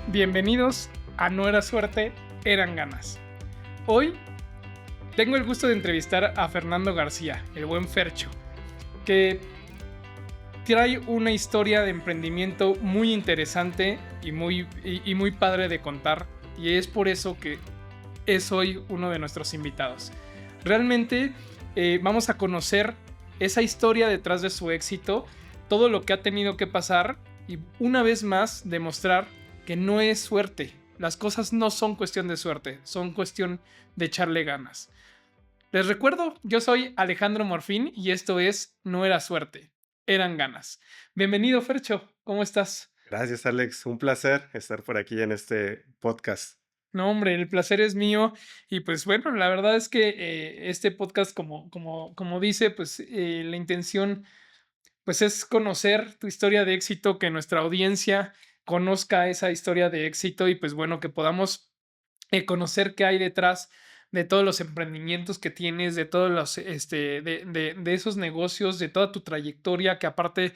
Bienvenidos a No Era Suerte, Eran Ganas. Hoy tengo el gusto de entrevistar a Fernando García, el buen Fercho, que trae una historia de emprendimiento muy interesante y muy padre de contar, y es por eso que es hoy uno de nuestros invitados. Realmente vamos a conocer esa historia detrás de su éxito, todo lo que ha tenido que pasar y una vez más demostrar que no es suerte. Las cosas no son cuestión de suerte, son cuestión de echarle ganas. Les recuerdo, yo soy Alejandro Morfín y esto es No Era Suerte, Eran Ganas. Bienvenido, Fercho, ¿cómo estás? Gracias, Alex. Un placer estar por aquí en este podcast. No, hombre, el placer es mío. Y pues bueno, la verdad es que este podcast, como dice, pues la intención pues es conocer tu historia de éxito, que nuestra audiencia conozca esa historia de éxito y pues bueno, que podamos conocer qué hay detrás de todos los emprendimientos que tienes, de todos los, de esos negocios, de toda tu trayectoria, que aparte,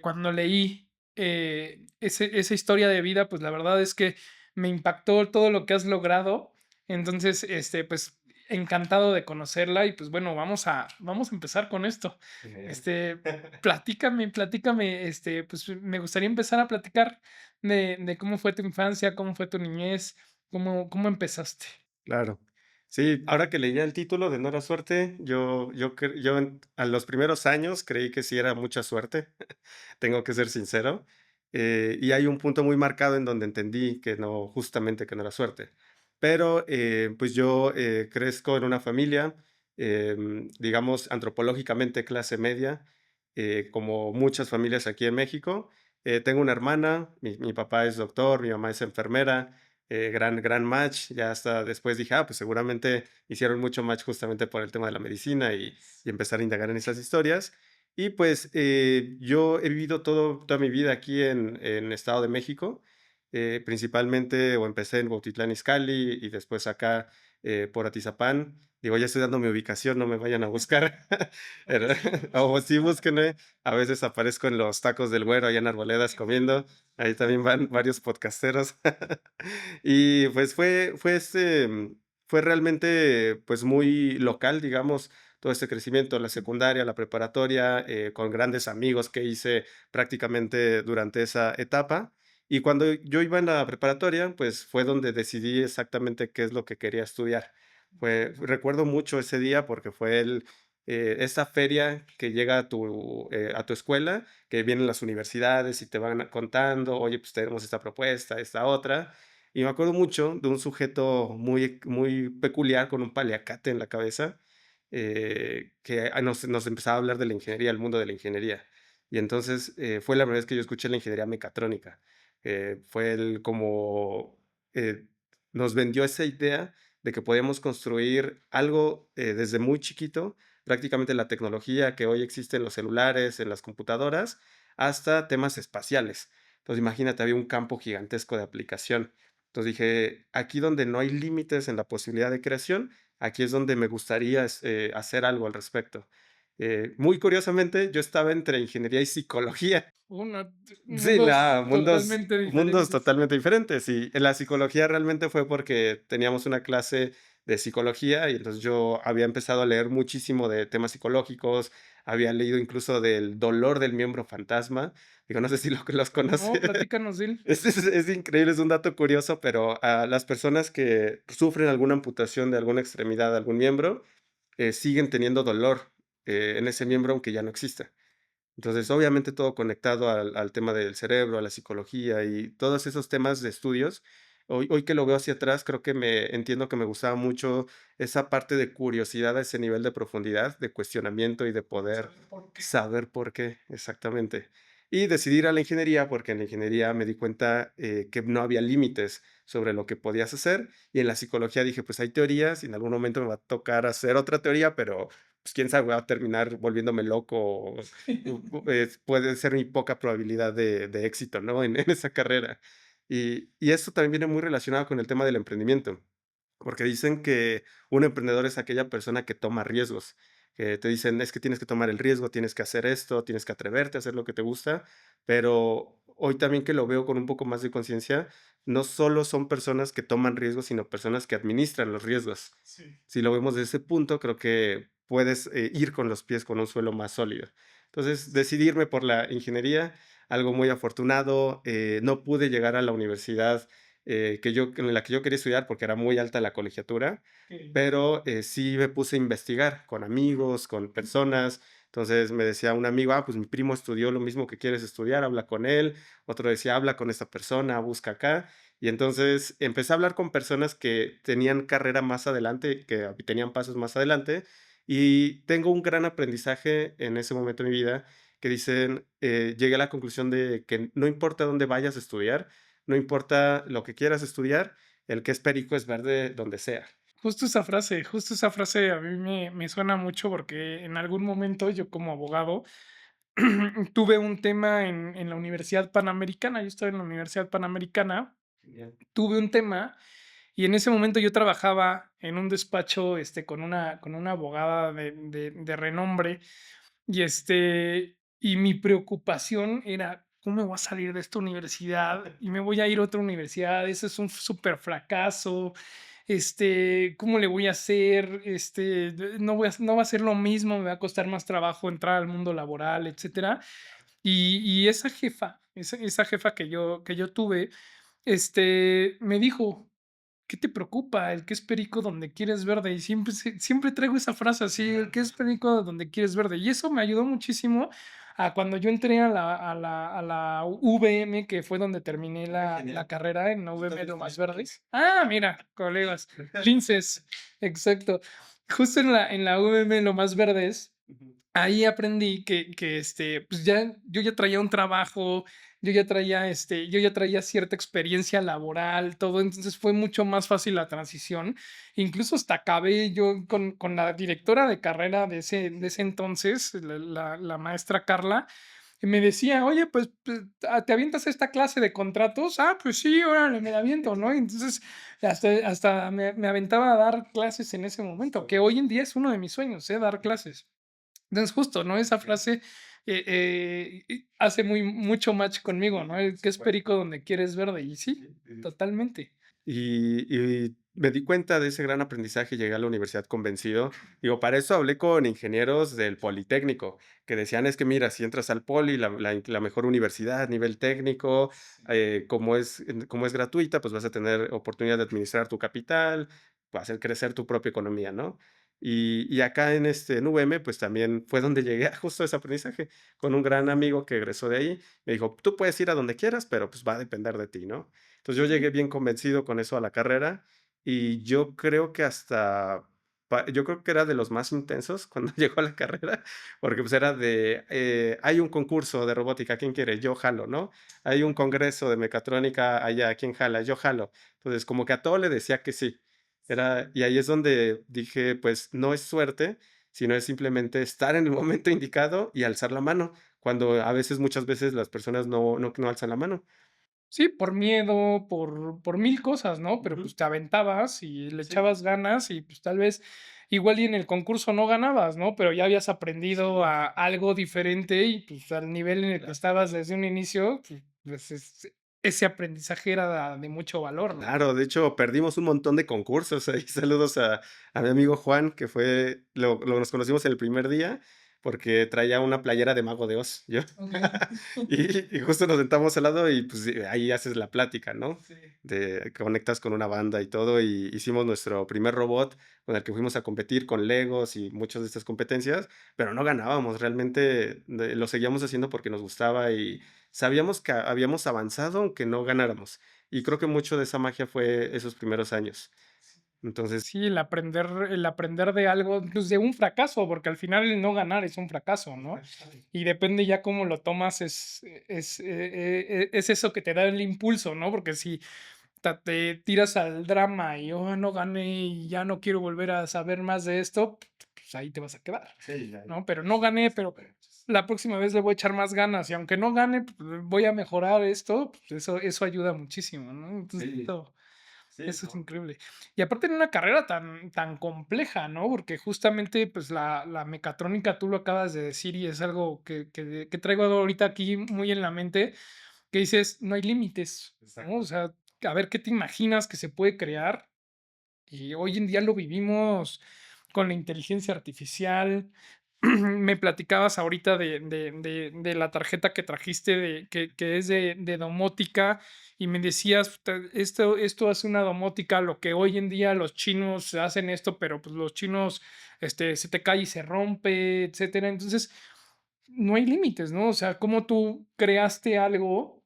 cuando leí esa historia de vida, pues la verdad es que me impactó todo lo que has logrado. Entonces, pues encantado de conocerla y pues bueno, vamos a empezar con esto. Bien. Este, platícame, pues me gustaría empezar a platicar de cómo fue tu infancia, cómo fue tu niñez. ¿Cómo empezaste? Claro. Sí, ahora que leía el título de No era suerte, a los primeros años creí que sí era mucha suerte, tengo que ser sincero. Y hay un punto muy marcado en donde entendí que no, justamente que no era suerte. Pero pues yo crezco en una familia, digamos, antropológicamente clase media, como muchas familias aquí en México. Tengo una hermana, mi papá es doctor, mi mamá es enfermera. Gran match. Ya hasta después dije, pues seguramente hicieron mucho match justamente por el tema de la medicina y empezar a indagar en esas historias. Y pues yo he vivido toda mi vida aquí en Estado de México, principalmente, o empecé en Cuautitlán Izcalli y después acá por Atizapán. Digo, ya estoy dando mi ubicación, no me vayan a buscar. Pero- o sí, búsquenme. A veces aparezco en los tacos del Güero, allá en Arboledas comiendo. Ahí también van varios podcasteros. Y pues fue realmente, pues, muy local, digamos, todo este crecimiento, la secundaria, la preparatoria, con grandes amigos que hice prácticamente durante esa etapa. Y cuando yo iba en la preparatoria, pues, fue donde decidí exactamente qué es lo que quería estudiar. Recuerdo mucho ese día porque fue esa feria que llega a tu escuela, que vienen las universidades y te van contando: "Oye, pues tenemos esta propuesta, esta otra". Y me acuerdo mucho de un sujeto muy peculiar con un paliacate en la cabeza, que nos empezaba a hablar de la ingeniería, el mundo de la ingeniería. Y entonces, fue la primera vez que yo escuché la ingeniería mecatrónica. Fue él como, nos vendió esa idea de que podíamos construir algo, desde muy chiquito, prácticamente la tecnología que hoy existe en los celulares, en las computadoras, hasta temas espaciales. Entonces, imagínate, había un campo gigantesco de aplicación. Entonces dije, aquí donde no hay límites en la posibilidad de creación, aquí es donde me gustaría hacer algo al respecto. Muy curiosamente, yo estaba entre ingeniería y psicología. Uno Sí, mundos mundos, totalmente mundos diferentes. totalmente diferentes. Y en la psicología realmente fue porque teníamos una clase de psicología y entonces yo había empezado a leer muchísimo de temas psicológicos, había leído incluso del dolor del miembro fantasma. Digo, no sé si los No, conoces. platícanos de él. Es increíble, es un dato curioso, pero a las personas que sufren alguna amputación de alguna extremidad de algún miembro, siguen teniendo dolor, en ese miembro, aunque ya no exista. Entonces, obviamente, todo conectado al tema del cerebro, a la psicología y todos esos temas de estudios. Hoy que lo veo hacia atrás, creo que me entiendo que me gustaba mucho esa parte de curiosidad a ese nivel de profundidad, de cuestionamiento y de poder ¿Saber por qué? saber por qué, exactamente. Y decidí ir a la ingeniería, porque en la ingeniería me di cuenta, que no había límites sobre lo que podías hacer, y en la psicología dije: "Pues hay teorías, y en algún momento me va a tocar hacer otra teoría, pero, pues, quién sabe, voy a terminar volviéndome loco, puede ser mi poca probabilidad de éxito, ¿no? En esa carrera. Y esto también viene muy relacionado con el tema del emprendimiento, porque dicen que un emprendedor es aquella persona que toma riesgos, que te dicen: "Es que tienes que tomar el riesgo, tienes que hacer esto, tienes que atreverte a hacer lo que te gusta", pero hoy también que lo veo con un poco más de conciencia, no solo son personas que toman riesgos, sino personas que administran los riesgos. Sí. Si lo vemos desde ese punto, creo que puedes ir con los pies con un suelo más sólido. Entonces, decidirme por la ingeniería, algo muy afortunado. No pude llegar a la universidad en la que yo quería estudiar porque era muy alta la colegiatura, Ok. pero sí me puse a investigar con amigos, con personas. Entonces me decía un amigo, pues mi primo estudió lo mismo que quieres estudiar, habla con él. Otro decía, habla con esta persona, busca acá. Y entonces empecé a hablar con personas que tenían carrera más adelante, que tenían pasos más adelante, y tengo un gran aprendizaje en ese momento de mi vida que dicen, llegué a la conclusión de que no importa dónde vayas a estudiar, no importa lo que quieras estudiar, el que es perico es verde donde sea. Justo esa frase a mí me suena mucho porque en algún momento yo como abogado tuve un tema en la Universidad Panamericana, yo estaba en la Universidad Panamericana, Genial. tuve un tema y en ese momento yo trabajaba en un despacho con una abogada de renombre y mi preocupación era, ¿cómo me voy a salir de esta universidad? Y me voy a ir a otra universidad, eso es un súper fracaso, ¿cómo le voy a hacer? No va a ser lo mismo, me va a costar más trabajo entrar al mundo laboral, etcétera. Y esa jefa, esa jefa que yo tuve, me dijo, ¿qué te preocupa? El que es perico donde quieres verde. Y siempre traigo esa frase así, el que es perico donde quieres verde. Y eso me ayudó muchísimo a cuando yo entré a la VM, que fue donde terminé Ah, la genial. carrera en la Tú VM también Lo Más estuviste ahí. Verdes. Ah, mira, colegas, linces, exacto. Justo en la VM Lo Más Verdes, Ujú. ahí aprendí pues ya, yo ya traía un trabajo, yo ya traía cierta experiencia laboral, todo, entonces fue mucho más fácil la transición. Incluso hasta acabé yo con la directora de carrera de ese entonces, la maestra Carla, y me decía, oye, pues, ¿te avientas esta clase de contratos? Ah, pues sí, órale, me la aviento, ¿no? Y entonces hasta me aventaba a dar clases en ese momento, que hoy en día es uno de mis sueños, ¿eh? Dar clases. Entonces, justo, ¿no? Esa frase hace mucho match conmigo, ¿no? El que es Súper. perico donde quieres verde. Y sí, Sí, sí, sí. totalmente. Y me di cuenta de ese gran aprendizaje, llegué a la universidad convencido. Digo, para eso hablé con ingenieros del Politécnico, que decían, es que mira, si entras al Poli, la mejor universidad, nivel técnico, como es gratuita, pues vas a tener oportunidad de administrar tu capital, vas a hacer crecer tu propia economía, ¿no? Y acá en UVM, pues también fue donde llegué a justo ese aprendizaje, con un gran amigo que egresó de ahí. Me dijo, tú puedes ir a donde quieras, pero pues va a depender de ti, ¿no? Entonces, yo llegué bien convencido con eso a la carrera y yo creo que yo creo que era de los más intensos cuando llegó a la carrera, porque, pues, era hay un concurso de robótica, ¿quién quiere? Yo jalo, ¿no? Hay un congreso de mecatrónica allá, ¿quién jala? Yo jalo. Entonces, como que a todo le decía que sí. Y ahí es donde dije, pues, no es suerte, sino es simplemente estar en el momento indicado y alzar la mano, cuando a veces, muchas veces las personas no alzan la mano. Sí, por miedo, por mil cosas, ¿no? Pero Ujú. pues te aventabas y le Sí. echabas ganas y pues tal vez igual y en el concurso no ganabas, ¿no? Pero ya habías aprendido a algo diferente y pues al nivel en el que Claro. estabas desde un inicio, ese aprendizaje era de mucho valor, ¿no? Claro, de hecho, perdimos un montón de concursos ahí. Saludos a mi amigo Juan, que nos conocimos el primer día, porque traía una playera de Mago de Oz, yo. Ok. Y justo nos sentamos al lado y, pues, ahí haces la plática, ¿no? Sí. Conectas con una banda y todo, y hicimos nuestro primer robot con el que fuimos a competir con Legos y muchas de estas competencias, pero no ganábamos. Realmente, lo seguíamos haciendo porque nos gustaba y sabíamos que habíamos avanzado, aunque no ganáramos. Y creo que mucho de esa magia fue esos primeros años. Entonces, Sí, el aprender de algo, pues, de un fracaso, porque al final el no ganar es un fracaso, ¿no? Y depende ya cómo lo tomas, es eso que te da el impulso, ¿no? Porque si te tiras al drama y oh, no gané y ya no quiero volver a saber más de esto, pues ahí te vas a quedar, sí, ya, ¿no? Pero no gané, pero la próxima vez le voy a echar más ganas y aunque no gane, pues, voy a mejorar esto, pues eso ayuda muchísimo, ¿no? Entonces, sí, sí, eso es no. increíble. Y aparte en una carrera tan compleja, ¿no? Porque justamente, pues, la mecatrónica, tú lo acabas de decir, y es algo que traigo ahorita aquí muy en la mente. que dices, no hay límites, ¿no? O Exacto. sea, a ver qué te imaginas que se puede crear. Y hoy en día lo vivimos con la inteligencia artificial. Me platicabas ahorita de la tarjeta que trajiste, que es de domótica, y me decías, esto hace una domótica, lo que hoy en día los chinos hacen esto, pero pues los chinos se te cae y se rompe, etcétera. Entonces, no hay límites, ¿no? O sea, cómo tú creaste algo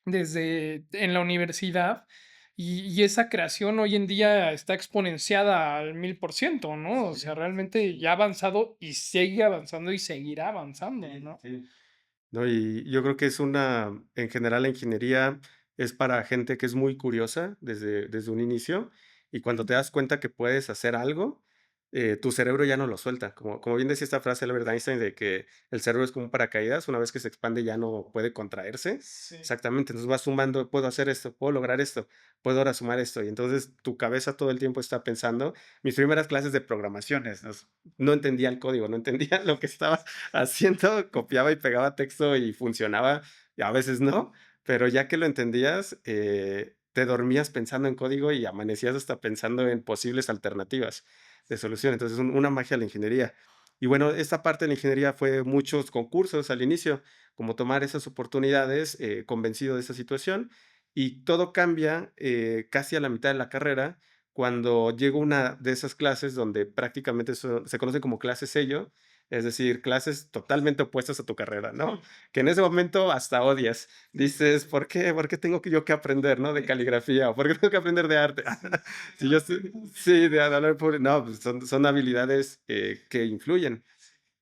desde en la universidad y esa creación hoy en día está exponenciada al 1000%, ¿no? O sea, Sí, realmente ya ha avanzado y sigue avanzando y seguirá avanzando, sí, ¿no? sí. No, y yo creo que es en general, la ingeniería es para gente que es muy curiosa desde un inicio, y cuando te das cuenta que puedes hacer algo, tu cerebro ya no lo suelta. Como bien decía esta frase de Albert Einstein de que el cerebro es como un paracaídas, una vez que se expande ya no puede contraerse. Sí. Exactamente, entonces vas sumando, puedo hacer esto, puedo lograr esto, puedo ahora sumar esto, y entonces tu cabeza todo el tiempo está pensando. Mis primeras clases de programaciones, no entendía el código, no entendía lo que estaba haciendo, copiaba y pegaba texto y funcionaba, y a veces no, pero ya que lo entendías, te dormías pensando en código y amanecías hasta pensando en posibles alternativas de solución. Entonces, una magia de la ingeniería. Y bueno, esta parte de la ingeniería fue muchos concursos al inicio, como tomar esas oportunidades, convencido de esa situación, y todo cambia casi a la mitad de la carrera cuando llego a una de esas clases donde prácticamente se conoce como clase sello, es decir, clases totalmente opuestas a tu carrera, ¿no? Que en ese momento hasta odias. Dices, ¿por qué? ¿Por qué tengo yo que aprender, no? De caligrafía, o ¿por qué tengo que aprender de arte? Si yo sí, de hablar público. No, pues son habilidades que influyen.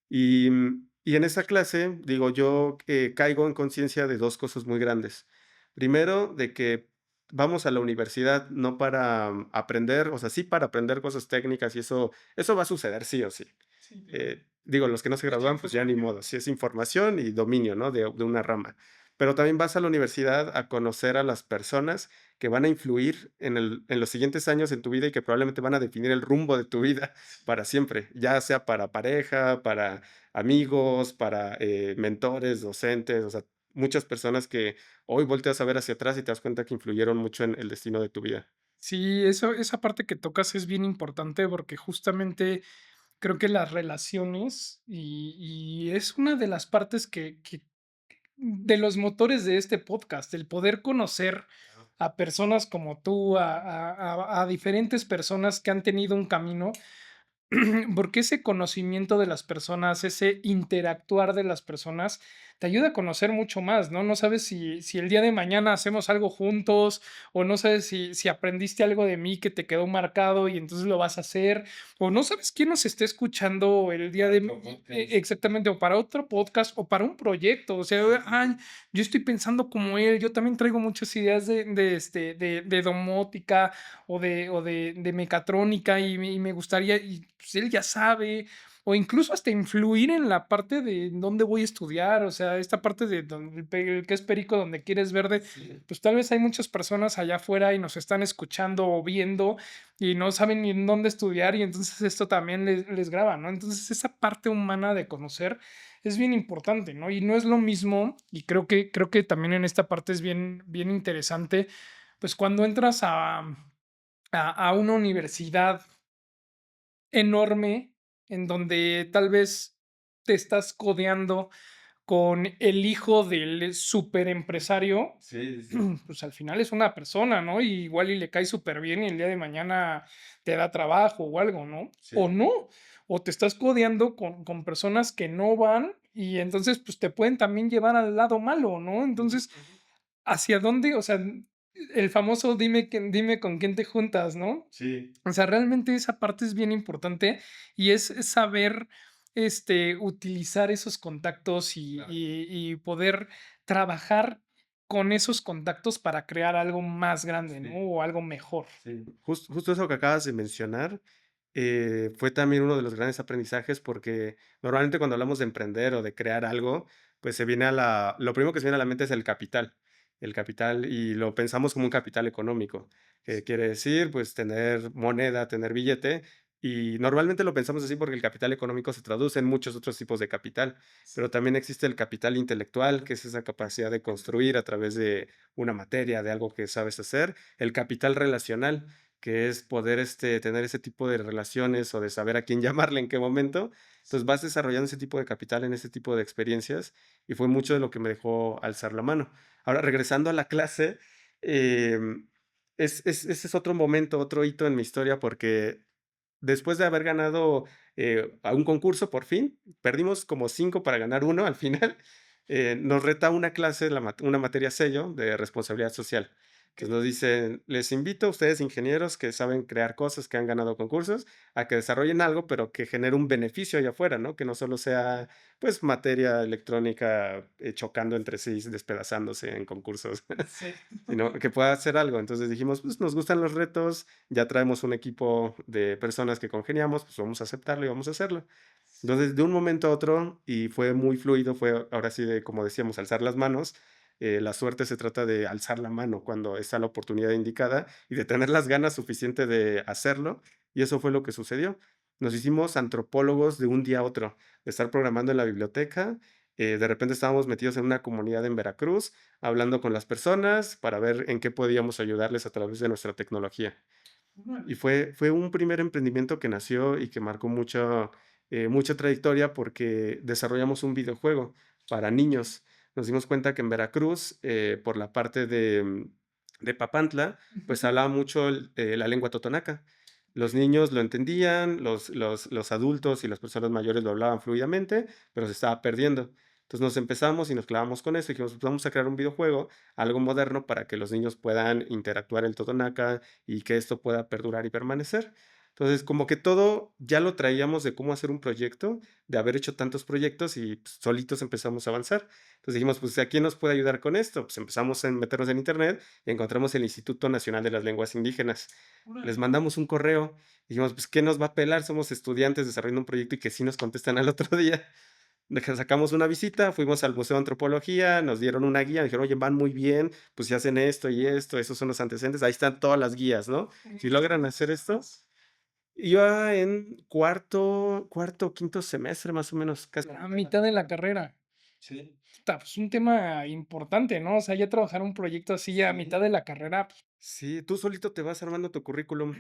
Y en esa clase, digo, yo caigo en conciencia de dos cosas muy grandes. Primero, de que vamos a la universidad no para aprender, o sea, sí para aprender cosas técnicas y eso va a suceder sí o sí. Sí, claro. Digo, los que no se gradúan, pues ya ni modo, si es información y dominio, ¿no? De una rama. Pero también vas a la universidad a conocer a las personas que van a influir en los siguientes años en tu vida y que probablemente van a definir el rumbo de tu vida para siempre, ya sea para pareja, para amigos, para mentores, docentes, o sea, muchas personas que hoy volteas a ver hacia atrás y te das cuenta que influyeron mucho en el destino de tu vida. Sí, esa parte que tocas es bien importante porque justamente creo que las relaciones y es una de las partes que de los motores de este podcast, el poder conocer Claro. a personas como tú, a diferentes personas que han tenido un camino. Porque ese conocimiento de las personas, ese interactuar de las personas, te ayuda a conocer mucho más, ¿no? No sabes si el día de mañana hacemos algo juntos, o no sabes si aprendiste algo de mí que te quedó marcado y entonces lo vas a hacer, o no sabes quién nos esté escuchando el día Para de otro podcast. exactamente, o para otro podcast, o para un proyecto. O sea, Sí, sí, ay, yo estoy pensando como él, yo también traigo muchas ideas de domótica o de mecatrónica y me gustaría, y pues él ya sabe, o incluso hasta influir en la parte de dónde voy a estudiar, o sea, esta parte de donde, el que es perico donde quieres verde, sí. pues tal vez hay muchas personas allá afuera y nos están escuchando o viendo y no saben ni en dónde estudiar y entonces esto también les graba, ¿no? Entonces esa parte humana de conocer es bien importante, ¿no? Y no es lo mismo, y creo que también en esta parte es bien, bien interesante, pues cuando entras a una universidad enorme en donde tal vez te estás codeando con el hijo del superempresario, Sí, sí, sí. pues al final es una persona, ¿no? Y igual y le cae súper bien y el día de mañana te da trabajo o algo, ¿no? O Sí. no, o te estás codeando con personas que no van y entonces pues te pueden también llevar al lado malo, ¿no? Ujú, Entonces, ujú. ¿hacia dónde? O sea, el famoso dime con quién te juntas, ¿no? Sí, O sea, realmente esa parte es bien importante y es saber, utilizar esos contactos y claro. y y poder trabajar con esos contactos para crear algo más grande, ¿no? Sí. O algo mejor. Sí, justo eso que acabas de mencionar, fue también uno de los grandes aprendizajes, porque normalmente cuando hablamos de emprender o de crear algo, pues se viene lo primero que se viene a la mente es el capital, y lo pensamos como un capital económico, que quiere decir, pues, tener moneda, tener billete, Y normalmente lo pensamos así porque el capital económico se traduce en muchos otros tipos de capital, pero también existe el capital intelectual, que es esa capacidad de construir a través de una materia, de algo que sabes hacer, el capital relacional, que es poder tener ese tipo de relaciones o de saber a quién llamarle en qué momento. Entonces vas desarrollando ese tipo de capital en ese tipo de experiencias y fue mucho de lo que me dejó alzar la mano. Ahora, regresando a la clase, ese es otro momento, otro hito en mi historia porque después de haber ganado, a un concurso, por fin, perdimos como 5 para ganar uno al final, nos reta una clase, una materia sello de responsabilidad social. Entonces nos dicen: "Les invito a ustedes, ingenieros que saben crear cosas, que han ganado concursos, a que desarrollen algo, pero que genere un beneficio allá afuera", ¿no? Que no solo sea, pues, materia electrónica, chocando entre sí, despedazándose en concursos, Sí. sino que pueda hacer algo. Entonces dijimos: "Pues, nos gustan los retos, ya traemos un equipo de personas que congeniamos, pues vamos a aceptarlo y vamos a hacerlo". Entonces, de un momento a otro, y fue muy fluido, fue ahora sí de, como decíamos, alzar las manos. La suerte se trata de alzar la mano cuando está la oportunidad indicada y de tener las ganas suficiente de hacerlo, y eso fue lo que sucedió. Nos hicimos antropólogos de un día a otro, de estar programando en la biblioteca. De repente estábamos metidos en una comunidad en Veracruz, hablando con las personas para ver en qué podíamos ayudarles a través de nuestra tecnología. Y Órale. fue un primer emprendimiento que nació y que marcó mucha trayectoria porque desarrollamos un videojuego para niños. Nos dimos cuenta que en Veracruz, por la parte de Papantla, pues Ujú. hablaba mucho la lengua totonaca. Los niños lo entendían, los adultos y las personas mayores lo hablaban fluidamente, pero se estaba perdiendo. Entonces nos empezamos y nos clavamos con eso y dijimos: "Pues vamos a crear un videojuego, algo moderno para que los niños puedan interactuar en totonaca y que esto pueda perdurar y permanecer". Entonces, como que todo ya lo traíamos de cómo hacer un proyecto, de haber hecho tantos proyectos y pues, solitos empezamos a avanzar. Entonces dijimos: "Pues, ¿a quién nos puede ayudar con esto?". Pues empezamos a meternos en internet y encontramos el Instituto Nacional de las Lenguas Indígenas. Les Órale. mandamos un correo, dijimos: "Pues, ¿qué nos va a pelar? Somos estudiantes desarrollando un proyecto y que sí nos contestan al otro día". De que sacamos una visita, fuimos al Museo de Antropología, nos dieron una guía, dijeron: "Oye, van muy bien, pues si hacen esto y esto, esos son los antecedentes, ahí están todas las guías, ¿no? ¿En Si qué logran semestre hacer esto". estabas? Iba en cuarto, quinto semestre, más o menos, casi. A mitad de la carrera. Sí, Puta, pues un tema importante, ¿no? O sea, ya trabajar un proyecto así a mitad sí. de la carrera, pues, Sí, tú solito te vas armando tu currículum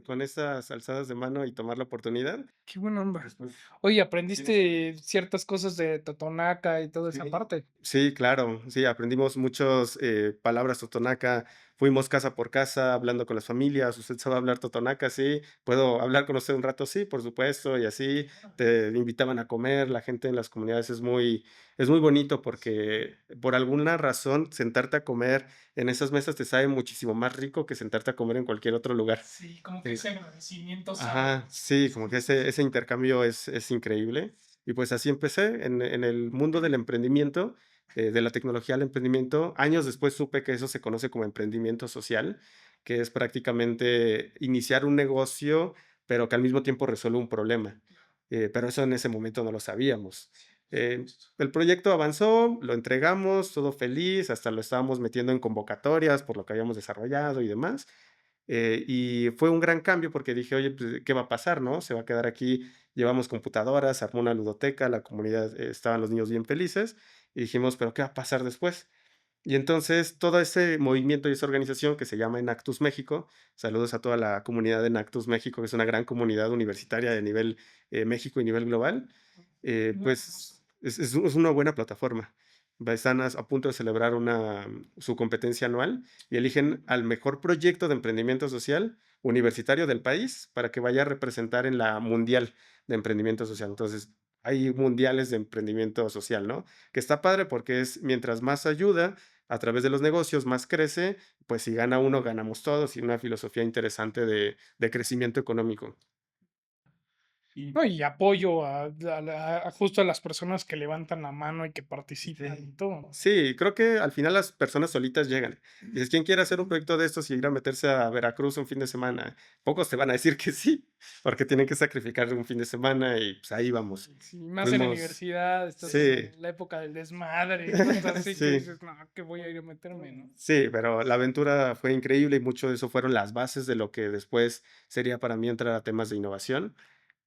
con esas alzadas de mano y tomar la oportunidad. qué buena onda. Después Oye, tienes ¿aprendiste ciertas cosas de Totonaca y toda esa Sí, parte? sí, claro, sí, aprendimos muchas palabras totonaca, fuimos casa por casa hablando con las familias, usted sabe hablar totonaca, sí, puedo hablar con usted un rato, sí, por supuesto, y así te invitaban a comer, la gente en las comunidades es muy bonito porque por alguna razón sentarte a comer en esas mesas te sabe muchísimo más rico que sentarte a comer en cualquier otro lugar. Sí, como que Eh, ese agradecimiento sano. Ajá, sí, como que ese intercambio es increíble. Y pues así empecé en el mundo del emprendimiento, de la tecnología al emprendimiento. Años después supe que eso se conoce como emprendimiento social, que es prácticamente iniciar un negocio, pero que al mismo tiempo resuelve un problema. Pero eso en ese momento no lo sabíamos. Eh, el proyecto avanzó, lo entregamos, todo feliz, hasta lo estábamos metiendo en convocatorias por lo que habíamos desarrollado y demás. Y fue un gran cambio porque dije: "Oye, pues, ¿qué va a pasar, no? Se va a quedar aquí". Llevamos computadoras, se armó una ludoteca, la comunidad, estaban los niños bien felices, y dijimos: "¿Pero qué va a pasar después?". Y entonces, todo ese movimiento y esa organización que se llama Enactus México, saludos a toda la comunidad de Enactus México, que es una gran comunidad universitaria de nivel, México y nivel global, Muy hermoso. pues, es una buena plataforma. Están a punto de celebrar su competencia anual y eligen al mejor proyecto de emprendimiento social universitario del país para que vaya a representar en la mundial de emprendimiento social. Entonces, hay mundiales de emprendimiento social, ¿no? Que está padre porque es mientras más ayuda a través de los negocios, más crece, pues si gana uno, ganamos todos y una filosofía interesante de crecimiento económico. No, y apoyo justo a las personas que levantan la mano y que participan Sí. y todo. Sí, creo que al final las personas solitas llegan. Dices: "¿Quién quiere hacer un proyecto de estos y ir a meterse a Veracruz un fin de semana?". Pocos te van a decir que sí, porque tienen que sacrificar un fin de semana y, pues, ahí vamos. Sí, más en la Fuimos universidad, estás sí, en la época del desmadre y cosas así que sí, dices: "No, que voy a ir a meterme", ¿no? sí, pero la aventura fue increíble y mucho de eso fueron las bases de lo que después sería para mí entrar a temas de innovación.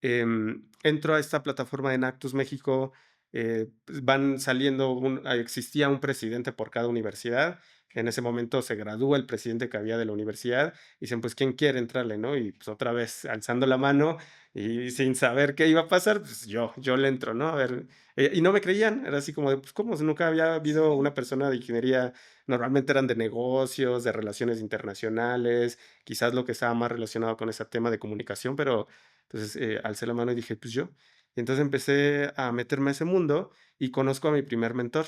Entro a esta plataforma en Actus México, pues, van saliendo existía un presidente por cada universidad. En ese momento se gradúa el presidente que había de la universidad, y dicen: "Pues, ¿quién quiere entrarle?", ¿no? Y, pues, otra vez alzando la mano y sin saber qué iba a pasar, pues, yo le entro, ¿no? A ver, y no me creían, era así como de: "Pues, ¿cómo? Si nunca había habido una persona de ingeniería", normalmente eran de negocios, de relaciones internacionales, quizás lo que estaba más relacionado con ese tema de comunicación, pero entonces, alcé la mano y dije: "Pues yo". Y entonces empecé a meterme a ese mundo y conozco a mi primer mentor,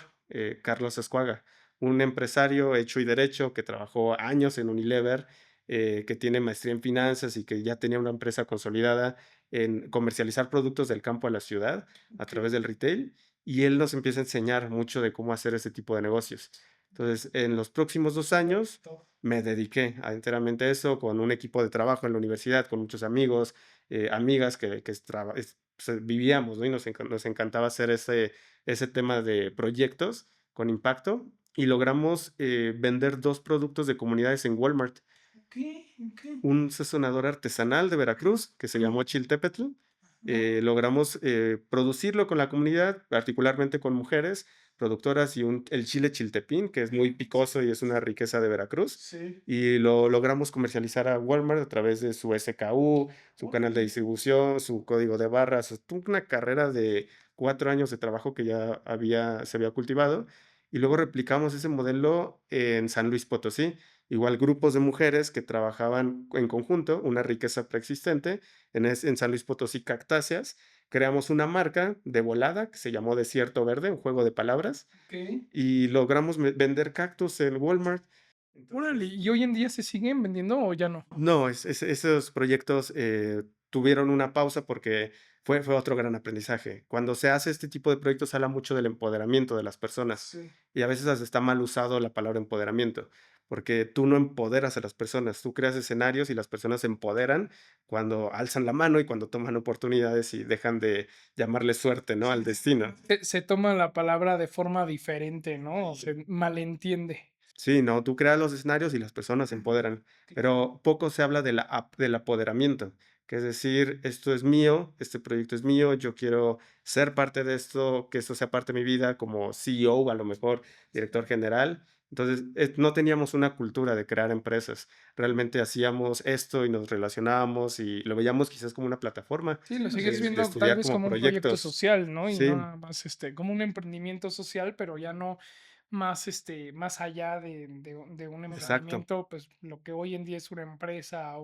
Carlos Escuaga, un empresario hecho y derecho que trabajó años en Unilever, que tiene maestría en finanzas y que ya tenía una empresa consolidada en comercializar productos del campo a la ciudad a través Okey. del retail, y él nos empieza a enseñar mucho de cómo hacer ese tipo de negocios. Entonces, en los próximos 2 años me dediqué a enteramente a eso, con un equipo de trabajo en la universidad, con muchos amigos, amigas que pues, vivíamos, ¿no? Y nos encantaba hacer ese tema de proyectos con impacto y logramos vender 2 productos de comunidades en Walmart. Okey, okey. Un sazonador artesanal de Veracruz que se llamó Chiltepetl. Logramos producirlo con la comunidad, particularmente con mujeres productoras y el chile chiltepín, que es muy picoso y es una riqueza de Veracruz. Sí. Y lo logramos comercializar a Walmart a través de su SKU, su canal de Órale. distribución, su código de barras, una carrera de 4 años de trabajo que ya se había cultivado. Y luego replicamos ese modelo en San Luis Potosí. Igual grupos de mujeres que trabajaban en conjunto, una riqueza preexistente, en San Luis Potosí, cactáceas. Creamos una marca de volada que se llamó Desierto Verde, un juego de palabras, Okey. y logramos vender cactus en Walmart. Órale, Entonces, ¿y hoy en día se siguen vendiendo o ya no? no, esos proyectos tuvieron una pausa porque fue otro gran aprendizaje. Cuando se hace este tipo de proyectos, se habla mucho del empoderamiento de las personas Sí. y a veces hasta está mal usado la palabra empoderamiento, porque tú no empoderas a las personas, tú creas escenarios y las personas se empoderan cuando alzan la mano y cuando toman oportunidades y dejan de llamarle suerte, ¿no? Al destino. Se toma la palabra de forma diferente, ¿no? Se malentiende. Sí, no, tú creas los escenarios y las personas se empoderan, pero poco se habla del apoderamiento, que es decir, esto es mío, este proyecto es mío, yo quiero ser parte de esto, que esto sea parte de mi vida como CEO, a lo mejor director general. Entonces, no teníamos una cultura de crear empresas, realmente hacíamos esto y nos relacionábamos y lo veíamos quizás como una plataforma Sí, lo sigues de viendo tal estudiar vez como como un proyecto proyectos. social, ¿no? Y no Sí, nada más, como un emprendimiento social, pero ya no más, más allá de un exacto, emprendimiento, pues lo que hoy en día es una empresa,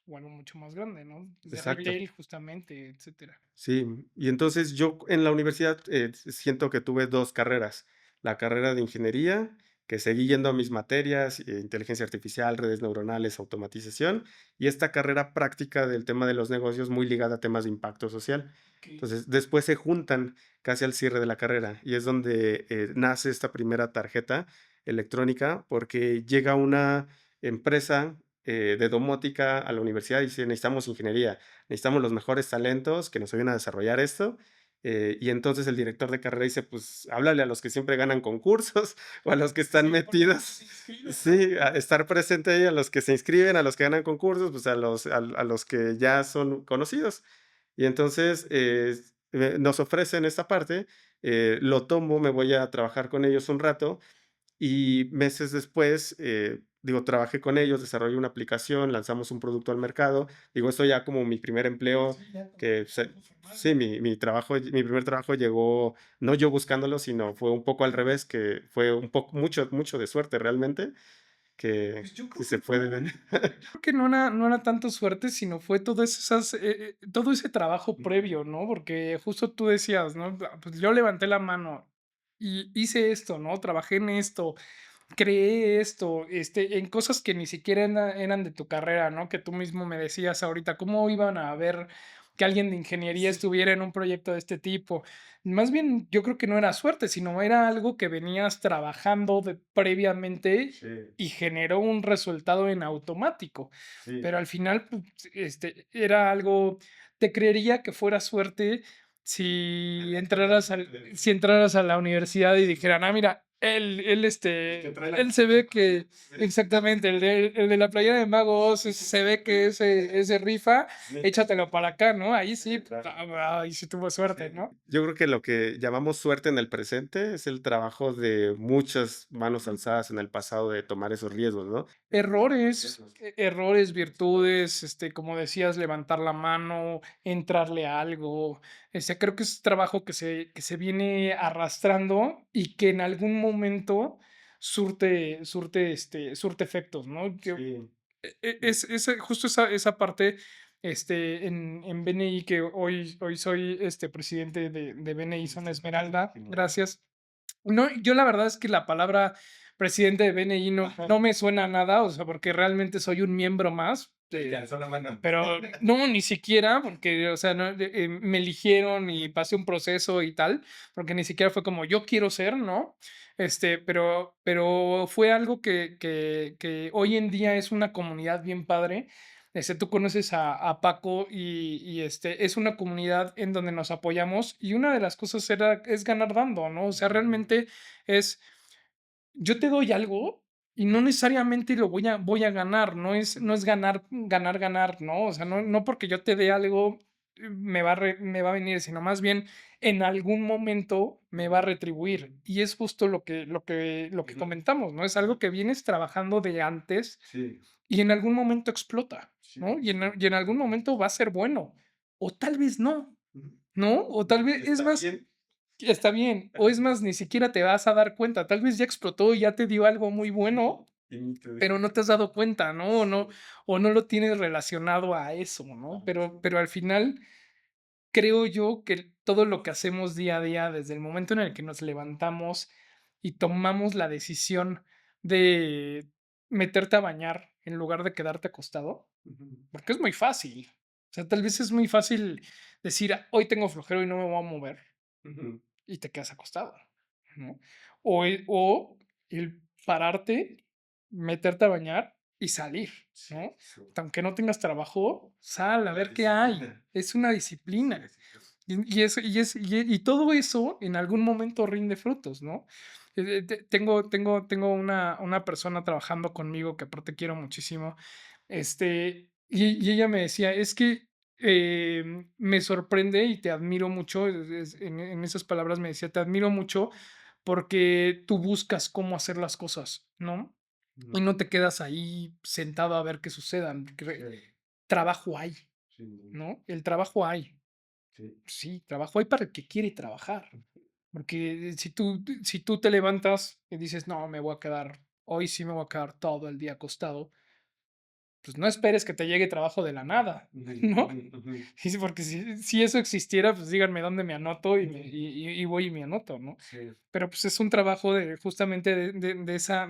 bueno, mucho más grande, ¿no? De exacto. retail, justamente, etcétera. Sí, y entonces yo en la universidad, siento que tuve 2 carreras, la carrera de ingeniería, que seguí yendo a mis materias, inteligencia artificial, redes neuronales, automatización, y esta carrera práctica del tema de los negocios muy ligada a temas de impacto social. Ok. Entonces, después se juntan casi al cierre de la carrera, y es donde, nace esta primera tarjeta electrónica, porque llega una empresa, de domótica a la universidad y dice: "Necesitamos ingeniería". Necesitamos los mejores talentos que nos ayuden a desarrollar esto. Y entonces el director de carrera dice, pues háblale a los que siempre ganan concursos o a los que están Sí, porque no metidos. se inscribe, ¿no? Sí, a estar presente ahí, a los que se inscriben, a los que ganan concursos, pues a los que ya son conocidos. Y entonces nos ofrecen esta parte, lo tomo, me voy a trabajar con ellos un rato y meses después, digo, trabajé con ellos, desarrollé una aplicación, lanzamos un producto al mercado. Digo, esto ya como mi primer empleo, Sí, ya que trabajo formal. sí, mi primer trabajo llegó, no yo buscándolo, sino fue un poco al revés, que fue un poco, mucho de suerte realmente, Pues yo que creo se que puede no. ver. Creo que no era tanto suerte, sino fue todas esas, todo ese trabajo previo, ¿no? Porque justo tú decías, ¿no? Pues yo levanté la mano y hice esto, ¿no? Trabajé en esto, creé esto, en cosas que ni siquiera eran de tu carrera, ¿no? Que tú mismo me decías ahorita, ¿cómo iban a ver que alguien de ingeniería Sí. estuviera en un proyecto de este tipo. Más bien, yo creo que no era suerte, sino era algo que venías trabajando previamente Sí, y generó un resultado en automático. sí. Pero al final, pues, era algo, te creería que fuera suerte si entraras a la universidad y dijeran, ah, mira, Que trae la él se ve que, sí, exactamente, el de la playera de Mago Oz, se ve que ese rifa, sí, échatelo para acá, ¿no? Ahí sí, sí, claro. ahí sí tuvo suerte, Sí. ¿no? Yo creo que lo que llamamos suerte en el presente es el trabajo de muchas manos alzadas en el pasado de tomar esos riesgos, ¿no? Errores, Riesgos. errores, virtudes, como decías, levantar la mano, entrarle a algo. Creo que es trabajo que se viene arrastrando y que en algún momento surte efectos, ¿no? Sí. Justo esa parte, en BNI, que hoy soy presidente de BNI Zona Esmeralda, Genial. gracias. No, yo la verdad es que la palabra presidente de BNI no me suena a nada, o sea, porque realmente soy un miembro más. Te alzó la mano. Pero no, ni siquiera, porque, o sea, me eligieron y pasé un proceso y tal, porque ni siquiera fue como yo quiero ser, ¿no? Pero fue algo que hoy en día es una comunidad bien padre. Tú conoces a Paco y es una comunidad en donde nos apoyamos y una de las cosas es ganar dando, ¿no? O sea, realmente es yo te doy algo y no necesariamente lo voy a ganar, no es ganar, ¿no? O sea, no porque yo te dé algo, me va a venir, sino más bien en algún momento me va a retribuir. Y es justo lo que Ujú. comentamos, ¿no? Es algo que vienes trabajando de antes Sí, y en algún momento explota, ¿no? sí, Y en algún momento va a ser bueno, o tal vez no, ujú. ¿no? O tal vez, es Está más, bien. está bien, o es más, ni siquiera te vas a dar cuenta. Tal vez ya explotó y ya te dio algo muy bueno, Y te pero dije, no te has dado cuenta, ¿no? sí. O no lo tienes relacionado a eso, ¿no? Pero al final creo yo que todo lo que hacemos día a día, desde el momento en el que nos levantamos y tomamos la decisión de meterte a bañar en lugar de quedarte acostado, Ujú, porque es muy fácil. O sea, tal vez es muy fácil decir, "Ah, hoy tengo flojero y no me voy a mover", ujú. y te quedas acostado, ¿no? O el pararte, meterte a bañar y salir, Sí, ¿no? sí. Aunque no tengas trabajo, sal a La ver qué hay. disciplina. Es una Sí, disciplina. sí, sí. Y todo eso en algún momento rinde frutos, ¿no? Tengo una persona trabajando conmigo que aparte quiero muchísimo, y ella me decía, es que me sorprende y te admiro mucho, en esas palabras me decía, te admiro mucho porque tú buscas cómo hacer las cosas, ¿no? Y Ujú. no te quedas ahí sentado a ver qué sucedan. Sí, Trabajo hay, sí, ¿no? El trabajo hay. sí. Sí, trabajo hay para el que quiere trabajar. Porque si tú te levantas y dices, no, hoy sí me voy a quedar todo el día acostado, pues no esperes que te llegue trabajo de la nada, Ujú, ¿no? ujú, ujú. Sí, porque si eso existiera, pues díganme dónde me anoto y voy y me anoto, ¿no? Sí, Pero pues es un trabajo justamente de esa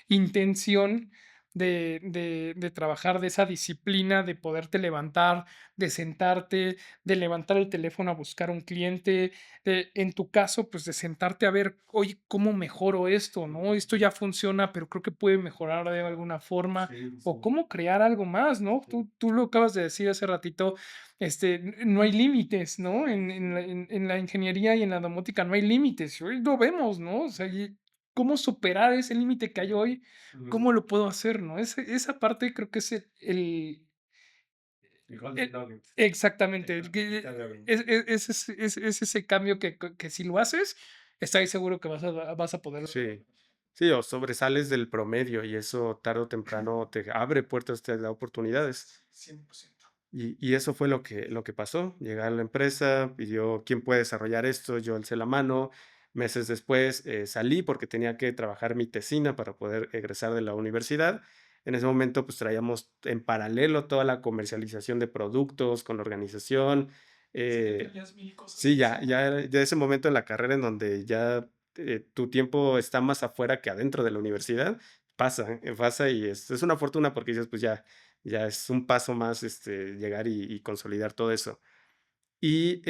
intención de trabajar, de esa disciplina, de poderte levantar, de sentarte, de levantar el teléfono a buscar un cliente, en tu caso, pues de sentarte a ver, oye, ¿cómo mejoro esto? ¿No? Esto ya funciona, pero creo que puede mejorar de alguna forma, sí, o sí, cómo crear algo más, ¿no? sí. Tú lo acabas de decir hace ratito, no hay límites, ¿no? En la ingeniería y en la domótica no hay límites. Y hoy lo vemos, ¿no? O sea, y cómo superar ese límite que hay hoy, Ujú. cómo lo puedo hacer, ¿no? Esa parte creo que es El Golden el- Nugget. exactamente. La pepita de oro. Es ese cambio que si lo haces, estoy seguro que vas a poder. Sí. Sí, o sobresales del promedio y eso tarde o temprano te abre puertas, te da oportunidades. 100%. Y eso fue lo que pasó. Llegué a la empresa, pidió quién puede desarrollar esto, yo alcé la mano. Meses después salí porque tenía que trabajar mi tesina para poder egresar de la universidad. En ese momento pues traíamos en paralelo toda la comercialización de productos con la organización. Sí, ya eh, tenías mil cosas sí, que ya, hacer. ya ese momento en la carrera en donde ya tu tiempo está más afuera que adentro de la universidad, pasa y es una fortuna porque dices pues ya Ya es un paso más, llegar y consolidar todo eso. Y,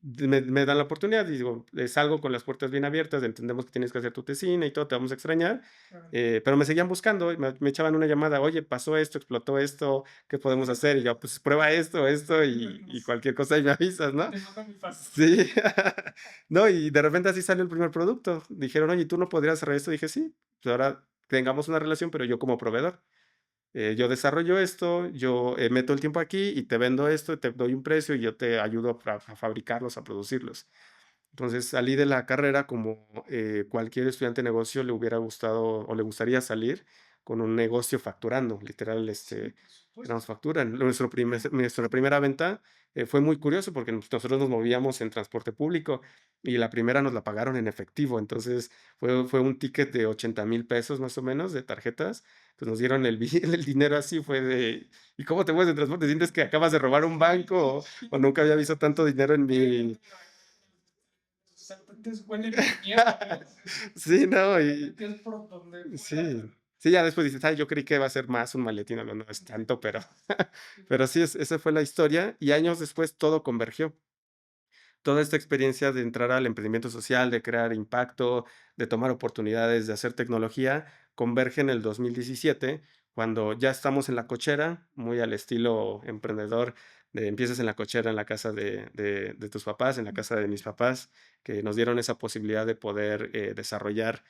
me dan la oportunidad y digo, salgo con las puertas bien abiertas, entendemos que tienes que hacer tu tesina y todo, te vamos a extrañar, Claro. pero me seguían buscando, y me echaban una llamada: "Oye, pasó esto, explotó esto, ¿qué podemos hacer?". Y yo: "Pues prueba esto, y cualquier cosa ahí me avisas", ¿no? Te mando mi factura. Sí. No, y de repente así salió el primer producto. Dijeron: "Oye, ¿tú no podrías hacer esto?". Dije: "Sí, pues ahora tengamos una relación, pero yo como proveedor". Yo desarrollo esto, yo meto el tiempo aquí y te vendo esto, te doy un precio y yo te ayudo a fabricarlos, a producirlos. Entonces salí de la carrera como cualquier estudiante de negocio le hubiera gustado o le gustaría salir con un negocio facturando, literal, Sí, por supuesto. éramos factura. Nuestra primera venta fue muy curioso porque nosotros nos movíamos en transporte público y la primera nos la pagaron en efectivo. Entonces fue un ticket de 80,000 pesos más o menos de tarjetas. Pues nos dieron el dinero así, fue de, ¿y cómo te mueves en transporte? ¿Sientes que acabas de robar un banco o nunca había visto tanto dinero en mi... Tus zapatos huelen a mierda. Sí, no, Te y metías por donde fuera. sí. Sí, ya después dices: "Ay, yo creí que iba a ser más un maletín". No, no es tanto, pero pero sí, esa fue la historia, y años después todo convergió. Toda esta experiencia de entrar al emprendimiento social, de crear impacto, de tomar oportunidades, de hacer tecnología, converge en el 2017, cuando ya estamos en la cochera, muy al estilo emprendedor, de empiezas en la cochera en la casa de tus papás, en la casa de mis papás, que nos dieron esa posibilidad de poder desarrollar,